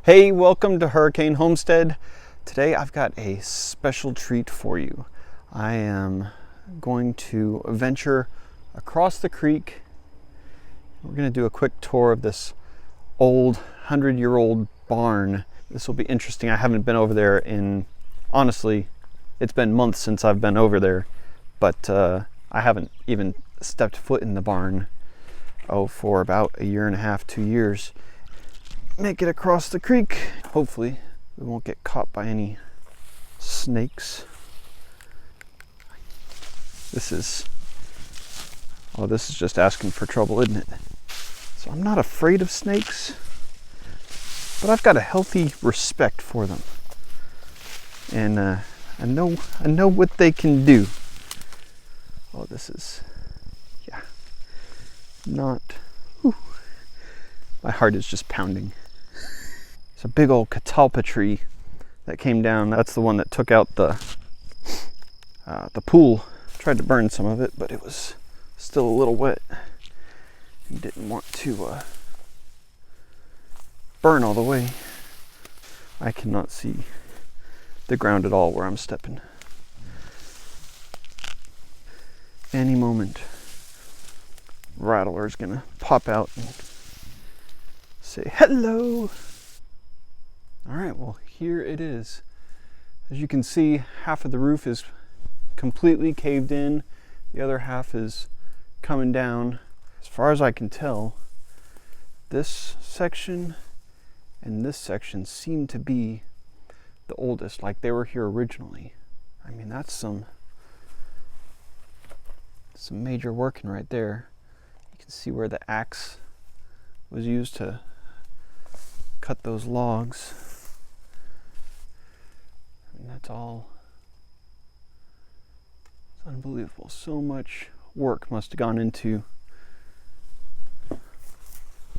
Hey, welcome to Hurricane Homestead. Today I've got a special treat for you. I am going to venture across the creek. We're going to do a quick tour of this old 100-year-old barn. This will be interesting. I haven't been over there honestly, it's been months since I've been over there, but I haven't even stepped foot in the barn, for about a year and a half, 2 years. Make it across the creek. Hopefully we won't get caught by any snakes. This is just asking for trouble, isn't it? So I'm not afraid of snakes, but I've got a healthy respect for them, and I know what they can do. This is, yeah, not. Whew. My heart is just pounding. It's a big old catalpa tree that came down. That's the one that took out the pool. Tried to burn some of it, but it was still a little wet. And didn't want to burn all the way. I cannot see the ground at all where I'm stepping. Any moment, Rattler's gonna pop out and say hello. All right, well, here it is. As you can see, half of the roof is completely caved in. The other half is coming down. As far as I can tell, this section and this section seem to be the oldest, like they were here originally. I mean, that's some major working right there. You can see where the axe was used to cut those logs. And that's all. It's unbelievable. So much work must have gone into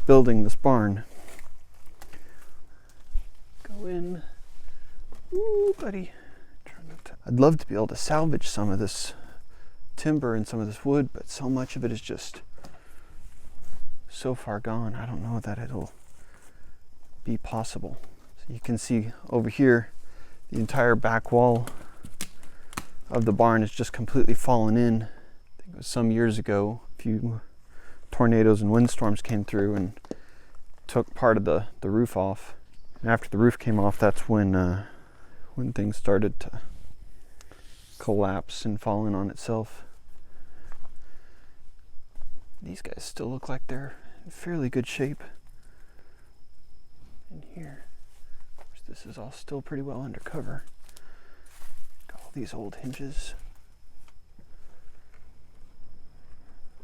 building this barn. Go in. Ooh, buddy. I'd love to be able to salvage some of this timber and some of this wood, but so much of it is just so far gone. I don't know that it'll be possible. So you can see over here, the entire back wall of the barn is just completely fallen in. I think it was some years ago, a few tornadoes and windstorms came through and took part of the roof off. And after the roof came off, that's when things started to collapse and fall in on itself. These guys still look like they're in fairly good shape. In here, this is all still pretty well undercover. Got all these old hinges.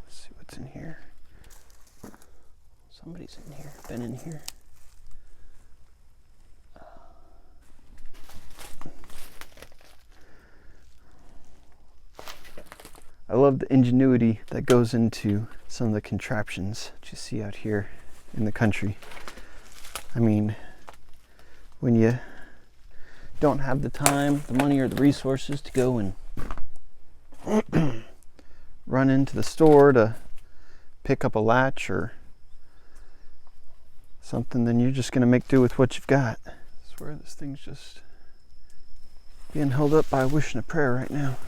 Let's see what's in here. Somebody's in here, been in here. I love the ingenuity that goes into some of the contraptions that you see out here in the country. I mean, when you don't have the time, the money, or the resources to go and run into the store to pick up a latch or something, then you're just going to make do with what you've got. I swear this thing's just being held up by a wish and a prayer right now.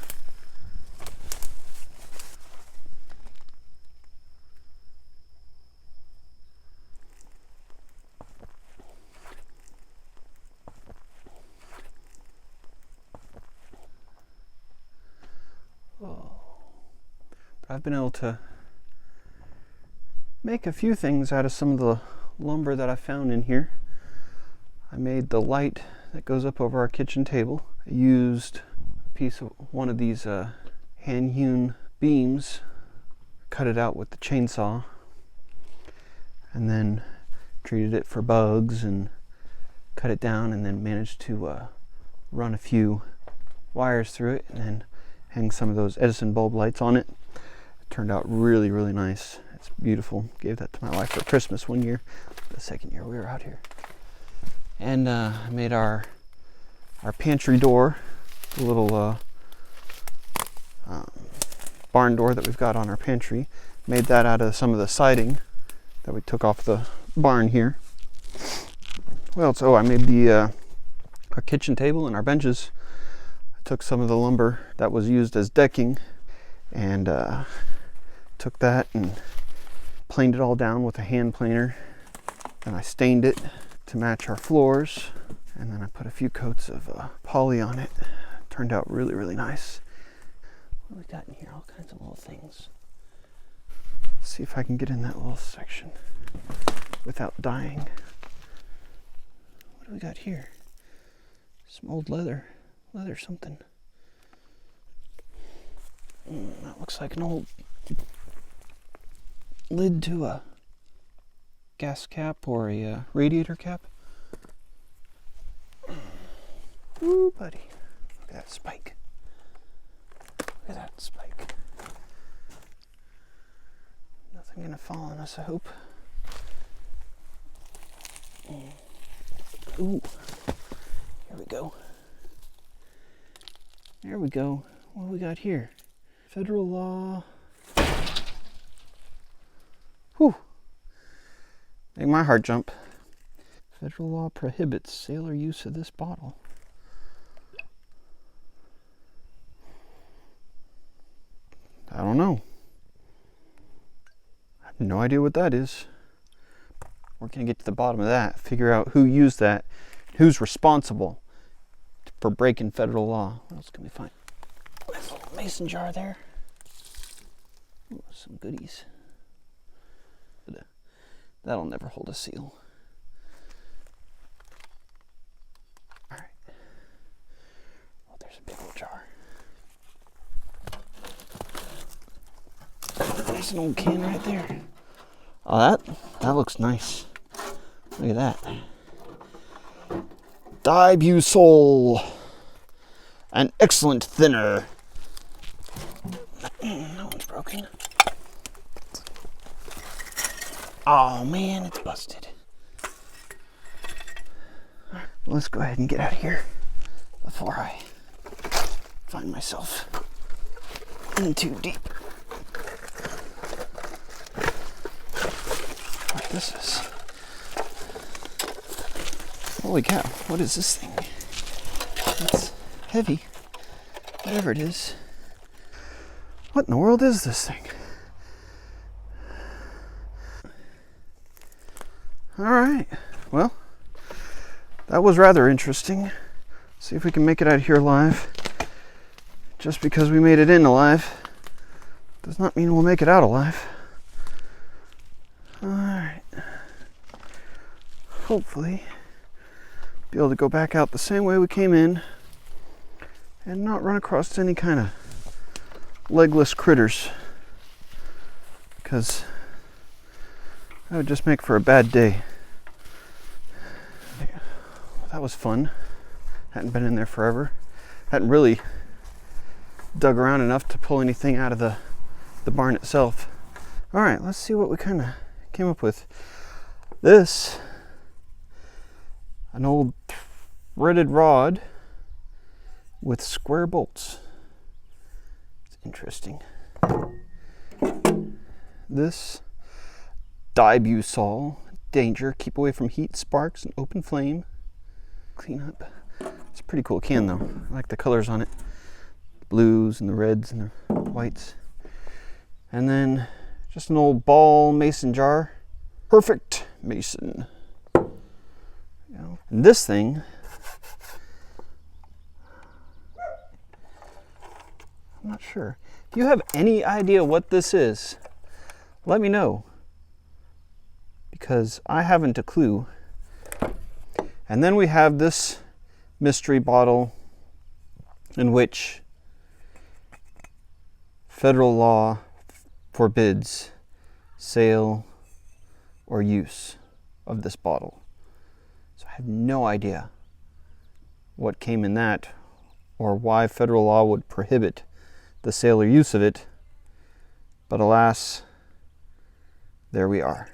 I've been able to make a few things out of some of the lumber that I found in here. I made the light that goes up over our kitchen table. I used a piece of one of these hand-hewn beams, cut it out with the chainsaw, and then treated it for bugs and cut it down, and then managed to run a few wires through it and then hang some of those Edison bulb lights on it. Turned out really, really nice. It's beautiful. Gave that to my wife for Christmas one year, the second year we were out here. And made our pantry door, the little barn door that we've got on our pantry. Made that out of some of the siding that we took off the barn here. What else? Oh, I made the our kitchen table and our benches. I took some of the lumber that was used as decking and took that and planed it all down with a hand planer. And I stained it to match our floors. And then I put a few coats of poly on it. Turned out really, really nice. What do we got in here? All kinds of little things. Let's see if I can get in that little section without dying. What do we got here? Some old leather something. That looks like an old lid to a gas cap or a radiator cap. Ooh, buddy. Look at that spike. Look at that spike. Nothing gonna fall on us, I hope. Ooh. Here we go. There we go. What do we got here? Federal law. Whew. Make my heart jump. Federal law prohibits sale or use of this bottle. I don't know. I have no idea what that is. We're going to get to the bottom of that, figure out who used that, who's responsible for breaking federal law. What else can we find? Nice little mason jar there. Ooh, some goodies. But, that'll never hold a seal. All right. Oh, there's a big old jar. There's an old can right there. Oh, that looks nice. Look at that. Dibusol, an excellent thinner. That one's broken. Oh man, it's busted. Right, let's go ahead and get out of here before I find myself in too deep. What this is? Holy cow, what is this thing? It's heavy. Whatever it is. What in the world is this thing? Alright, well, that was rather interesting. See if we can make it out of here alive. Just because we made it in alive does not mean we'll make it out alive. Alright. Hopefully be able to go back out the same way we came in and not run across any kind of legless critters, because that would just make for a bad day. Well, that was fun. Hadn't been in there forever. Hadn't really dug around enough to pull anything out of the barn itself. Alright, let's see what we kind of came up with. This, an old threaded rod with square bolts. It's interesting. This, Dibusol, danger, keep away from heat, sparks, and open flame. Clean up. It's a pretty cool can though. I like the colors on it. The blues and the reds and the whites. And then just an old ball mason jar. Perfect mason. And this thing, I'm not sure. If you have any idea what this is, let me know, because I haven't a clue. And then we have this mystery bottle in which federal law forbids sale or use of this bottle. So I have no idea what came in that or why federal law would prohibit the sale or use of it. But alas, there we are.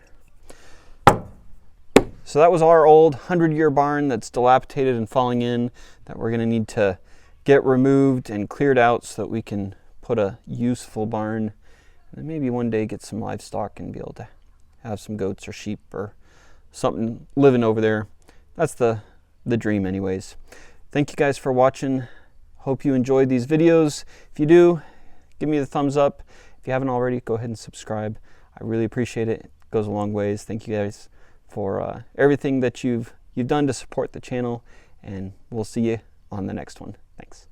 So that was our old 100-year barn that's dilapidated and falling in, that we're going to need to get removed and cleared out so that we can put a useful barn, and maybe one day get some livestock and be able to have some goats or sheep or something living over there that's the dream anyways. Thank you guys for watching. Hope you enjoyed these videos. If you do, give me the thumbs up. If you haven't already, go ahead and subscribe. I really appreciate it. It goes a long ways. Thank you guys for everything that you've done to support the channel, and we'll see you on the next one. Thanks.